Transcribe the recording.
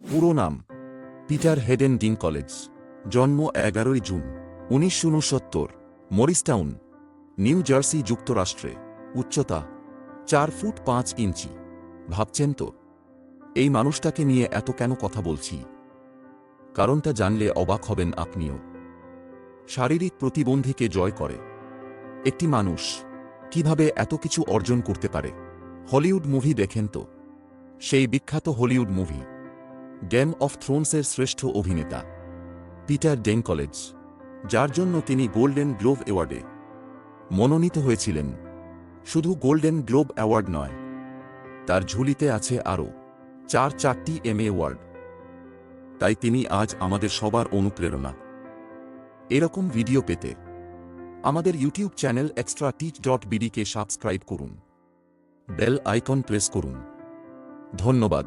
পুরো নাম Peter Haden ডিনকলেজ। জন্ম 11 জুন 1969, মরিসটাউন, নিউ জার্সি, যুক্তরাষ্ট্রে। উচ্চতা 4 ফুট 5 ইঞ্চি। ভাবছেন তো এই মানুষটাকে নিয়ে এত কেন কথা বলছি? কারণটা জানলে অবাক হবেন আপনিও। শারীরিক প্রতিবন্ধীকে জয় করে একটি মানুষ কিভাবে এত কিছু অর্জন করতে পারে? হলিউড মুভি দেখেন তো, সেই বিখ্যাত হলিউড মুভি গেম অফ থ্রোনসের শ্রেষ্ঠ অভিনেতা পিটার ডিনকলেজ, যার জন্য তিনি গোল্ডেন গ্লোব অ্যাওয়ার্ডে মনোনীত হয়েছিলেন। শুধু গোল্ডেন গ্লোব অ্যাওয়ার্ড নয়, তার ঝুলিতে আছে আরও 4টি এমি অ্যাওয়ার্ড। তাই তিনি আজ আমাদের সবার অনুপ্রেরণা। এরকম ভিডিও পেতে আমাদের ইউটিউব চ্যানেল extrateach.bd কে সাবস্ক্রাইব করুন, বেল আইকন প্রেস করুন। ধন্যবাদ।